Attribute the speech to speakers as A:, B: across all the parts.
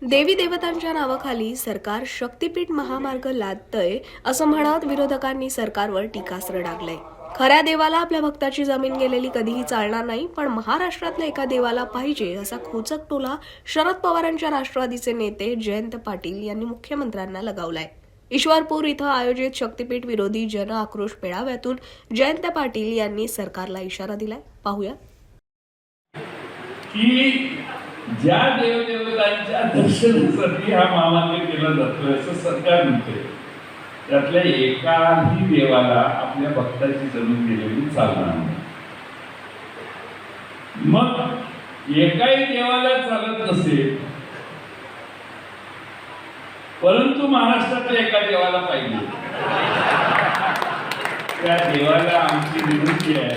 A: देवी देवतांच्या नावाखाली सरकार शक्तीपीठ महामार्ग लादतंय असं म्हणत विरोधकांनी सरकारवर टीकास्त्र डागलंय. खऱ्या देवाला आपल्या भक्ताची जमीन गेलेली कधीही चालणार नाही, पण महाराष्ट्रातल्या एका देवाला पाहिजे असा खोचक टोला शरद पवारांच्या राष्ट्रवादीचे नेते जयंत पाटील यांनी मुख्यमंत्र्यांना लगावलाय. ईश्वरपूर इथं आयोजित शक्तीपीठ विरोधी जन आक्रोश मेळाव्यातून जयंत पाटील यांनी सरकारला इशारा दिलाय. पाहूया.
B: की ज्या देवदेवतांच्या दर्शनासाठी हा महामार्ग केला जातोय असं सरकार म्हणते, त्यातल्या एकाही देवाला आपल्या भक्ताची जमीन गेलेली चालणार नाही. मग एकाही देवाला चालत नसेल, परंतु महाराष्ट्रातल्या एका देवाला पाहिजे. त्या देवाला आमची विनंती आहे,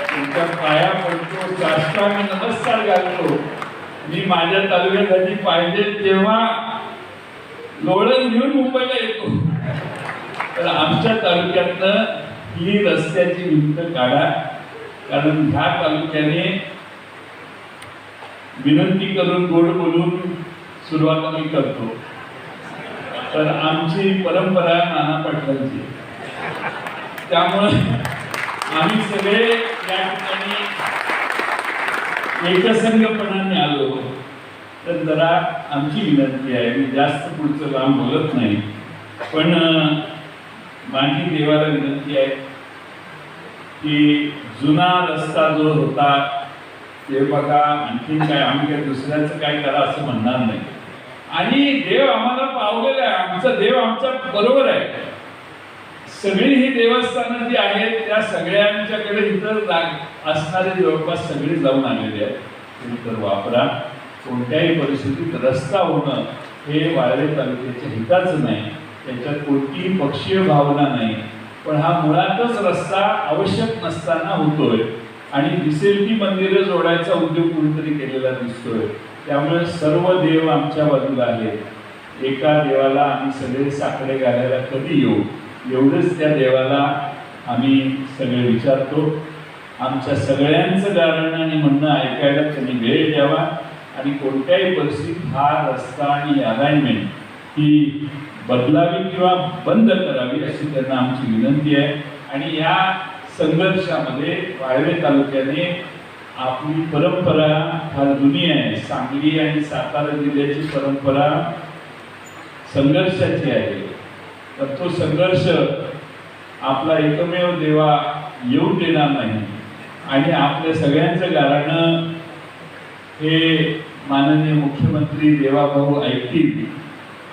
B: तुमच्या पाया पडतो, साष्टांग नमस्कार घालतो. मी माझ्या तालुक्यासाठी पाहिजे तेव्हा लोळण घेऊन मुंबईला येतो, तर आमच्या तालुक्यातनं ही रस्त्याची भिंत काढा. कारण ह्या तालुक्याने विनंती करून गोड बोलून सुरुवात आम्ही करतो. तर आमची परंपरा नाना पाटलांची, त्यामुळे आम्ही सगळे या ठिकाणी एकसंघपणाने आलो. तर जरा आमची विनंती आहे, मी जास्त पुढचं लांब बोलत नाही, पण माझी देवाला विनंती आहे की जुना रस्ता जो होता ते बघा, आणखीन काय आम्ही काय दुसऱ्याचं काय करा असं म्हणणार नाही. आणि देव आम्हाला पावलेला आहे, आमचा देव आमच्या बरोबर आहे. सगळी ही देवस्थानं जी आहेत त्या सगळ्यांच्याकडे इतर असणारे जवळपास सगळे जाऊन आलेले आहेत. तुम्ही तर वापरा. कोणत्याही परिस्थितीत रस्ता होणं हे वाळवे तालुक्याच्या हिताचं नाही, त्याच्यात कोणतीही पक्षीय भावना नाही. पण हा मुळातच रस्ता आवश्यक नसताना होतोय आणि दिसेल ती मंदिरं जोडायचा उद्योग कुणीतरी केलेला दिसतोय. त्यामुळे सर्व देव आमच्या बाजूला आहेत. एका देवाला आम्ही सगळे साखरे घालायला कधी येऊ, एवढंच त्या देवाला आम्ही सगळे विचारतो. आमच्या सगळ्यांचं गाणं आणि म्हणणं ऐकायला त्यांनी वेळ द्यावा आणि कोणत्याही परिस्थितीत हा रस्ता आणि अलाइनमेंट ही बदलावी किंवा बंद करावी अशी त्यांना आमची विनंती आहे. आणि या संघर्षामध्ये वाळवे तालुक्याने आपली परंपरा फार जुनी आहे. सांगली आणि सातारा जिल्ह्याची परंपरा संघर्षाची आहे. तर तो संघर्ष आपला एकमेव देवा येऊ देणार नाही. आणि आपल्या सगळ्यांचं गाणं हे माननीय मुख्यमंत्री देवाभाऊ ऐकतील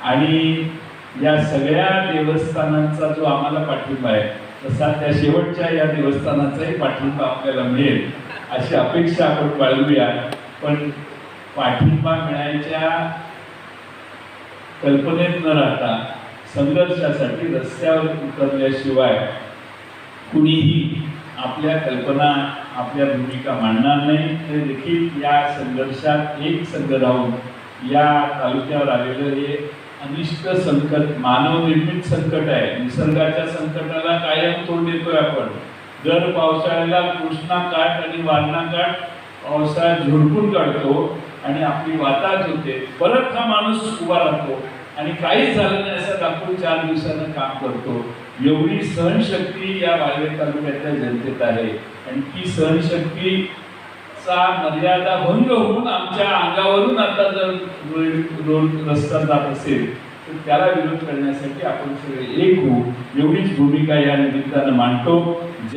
B: आणि या सगळ्या देवस्थानांचा जो आम्हाला पाठिंबा आहे तसा त्या शेवटच्या या देवस्थानाचाही पाठिंबा आपल्याला मिळेल अशी अपेक्षा आपण बाळगूया. पण पाठिंबा मिळायच्या कल्पनेत न राहता संघर्षासाठी रस्त्यावर उतरल्याशिवाय कुणीही आपल्या कल्पना, आपल्या भूमिका मांडणार नाही. ते देखील या संघर्षात एक संघ राहून या तालुक्यावर आलेलं हे अनिष्ट संकट मानवनिर्मित संकट आहे. निसर्गाच्या संकटाला कायम तोंड देतोय आपण. दर पावसाळ्याला कृष्णा काठ आणि वारणा काठ पावसाळ्यात झोडपून काढतो आणि आपली वाताहत होते. परत हा माणूस उभा राहतो आणि काहीच झालं नाही असं दाखवून 4 दिवसानं काम करतो. एवढी सहनशक्ती या वाळवे तालुक्यातल्या जनतेत आहे आणि ती सहनशक्तीचा मर्यादा भंग होऊन आमच्या अंगावरून आता जर रस्ता जात असेल तर त्याला विरोध करण्यासाठी आपण सगळे एक होऊ, एवढीच भूमिका या निमित्तानं मांडतो.